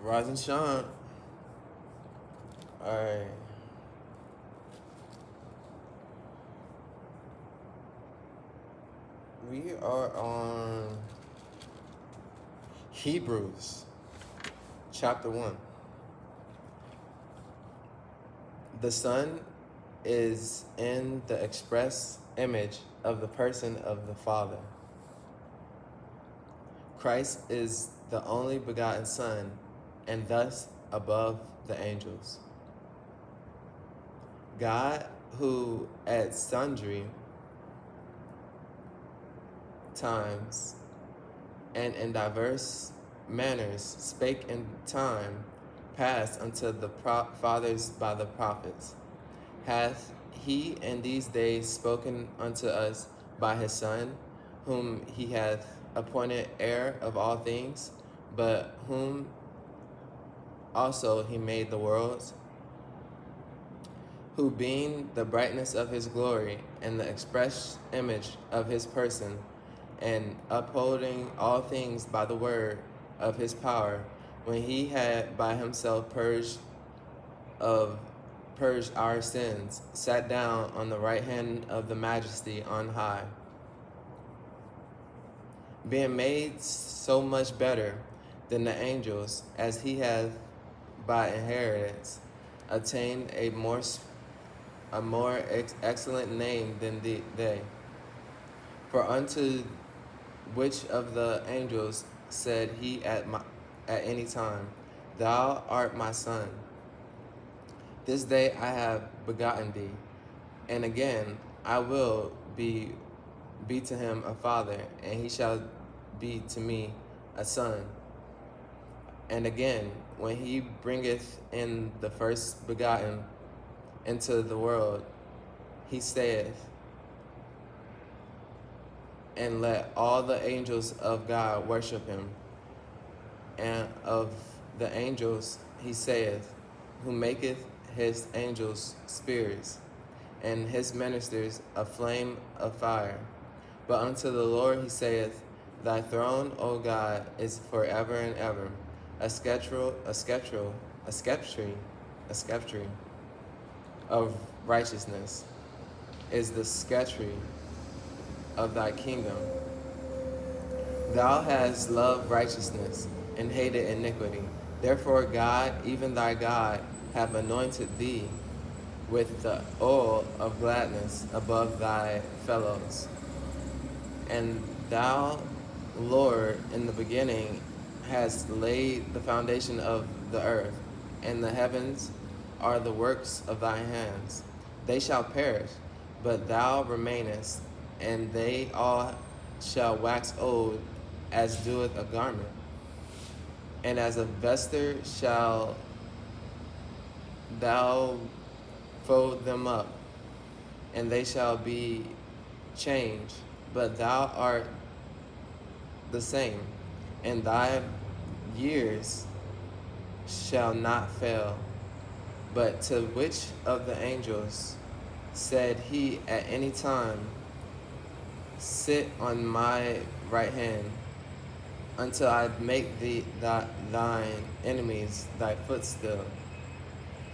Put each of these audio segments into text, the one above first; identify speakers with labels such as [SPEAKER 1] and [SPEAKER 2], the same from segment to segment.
[SPEAKER 1] Rise and shine. Alright. We are on Hebrews chapter 1. The Son is in the express image of the person of the Father. Christ is the only begotten Son, and thus above the angels. God, who at sundry times and in diverse manners spake in time past unto the fathers by the prophets, hath he in these days spoken unto us by his Son, whom he hath appointed heir of all things, but whom also he made the worlds, who being the brightness of his glory and the express image of his person, and upholding all things by the word of his power, when he had by himself purged our sins, sat down on the right hand of the majesty on high, being made so much better than the angels, as he hath by inheritance attained a more excellent name than they. For unto which of the angels said he at any time, Thou art my son, this day I have begotten thee. And again, I will be to him a father, and he shall be to me a son. And again, when he bringeth in the first begotten into the world, he saith, and let all the angels of God worship him. And of the angels he saith, who maketh his angels spirits, and his ministers a flame of fire. But unto the Lord he saith, Thy throne, O God, is forever and ever. A sceptre of righteousness is the sceptre of thy kingdom. Thou hast loved righteousness and hated iniquity. Therefore God, even thy God, hath anointed thee with the oil of gladness above thy fellows. And thou, Lord, in the beginning hast laid the foundation of the earth, and the heavens are the works of thy hands. They shall perish, but thou remainest, and they all shall wax old as doeth a garment. And as a vesture shall thou fold them up, and they shall be changed, but thou art the same, and thy years shall not fail. But to which of the angels said he at any time, Sit on my right hand, until I make thine enemies thy footstool?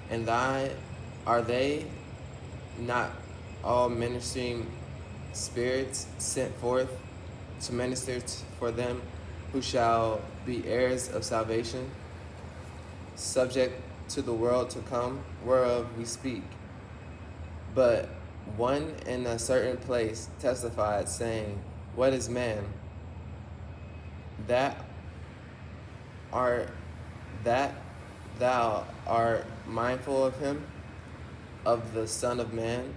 [SPEAKER 1] And are they not all ministering spirits sent forth to minister for them who shall be heirs of salvation, subject to the world to come, whereof we speak? But one in a certain place testified, saying, What is man, that thou art mindful of him, of the Son of Man,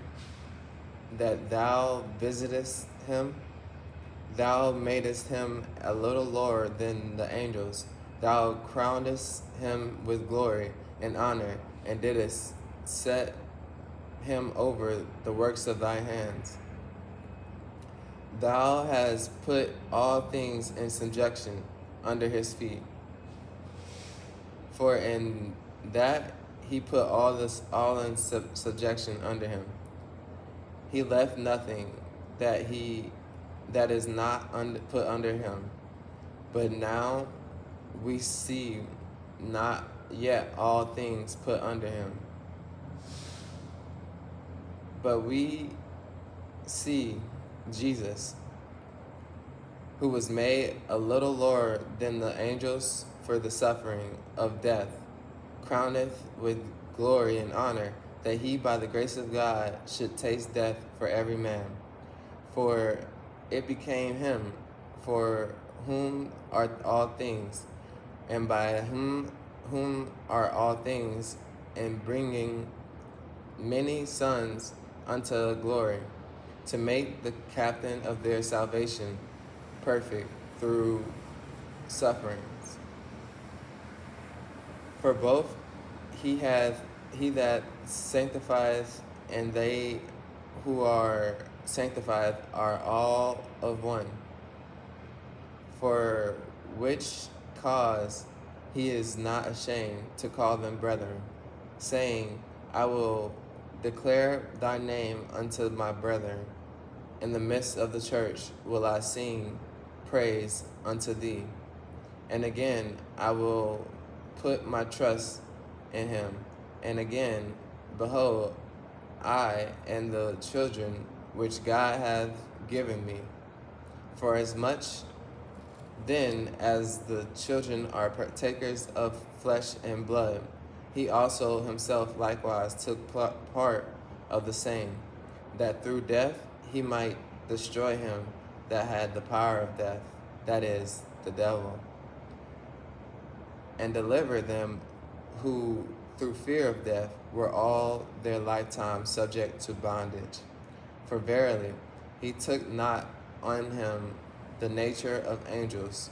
[SPEAKER 1] that thou visitest him? Thou madest him a little lower than the angels. Thou crownedest him with glory and honor, and didst set him over the works of thy hands. Thou hast put all things in subjection under his feet. For in that he put all in subjection under him, he left nothing that is not put under him. But now we see not yet all things put under him. But we see Jesus, who was made a little lower than the angels for the suffering of death, crowneth with glory and honor, that he by the grace of God should taste death for every man. For it became him, for whom are all things, and by whom are all things, and bringing many sons unto glory, to make the captain of their salvation perfect through sufferings. For both he that sanctifieth and they who are sanctified are all of one. For which cause he is not ashamed to call them brethren, saying, I will declare thy name unto my brethren. In the midst of the church will I sing praise unto thee. And again, I will put my trust in him. And again, behold, I and the children which God hath given me. For as much then as the children are partakers of flesh and blood, he also himself likewise took part of the same, that through death he might destroy him that had the power of death, that is, the devil, and deliver them who through fear of death were all their lifetime subject to bondage. For verily he took not on him the nature of angels,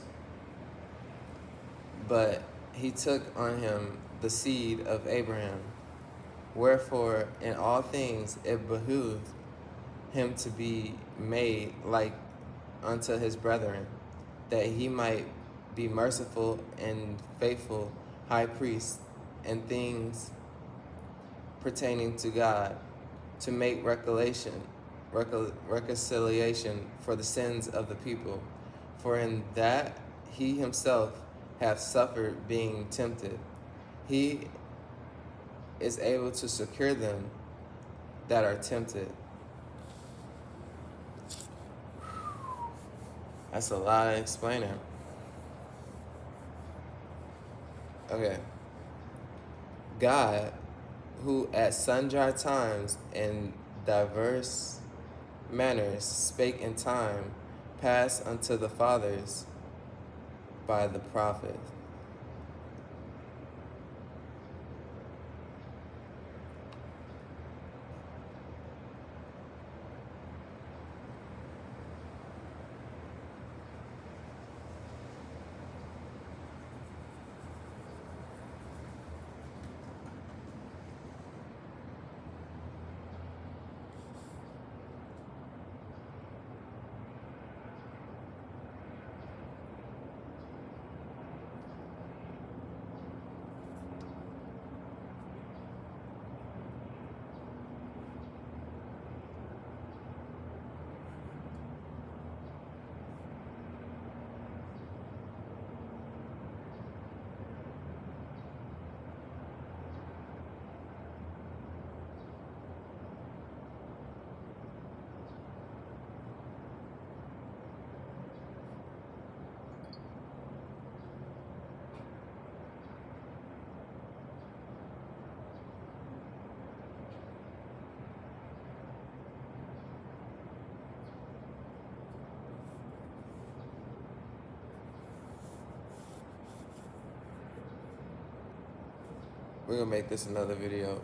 [SPEAKER 1] but he took on him the seed of Abraham. Wherefore in all things it behooved him to be made like unto his brethren, that he might be merciful and faithful high priest in things pertaining to God, to make reconciliation for the sins of the people. For in that he himself hath suffered being tempted, he is able to secure them that are tempted. That's a lot of explaining. Okay. God, who at sundry times in diverse manners spake in time past unto the fathers by the prophets. We're gonna make this another video.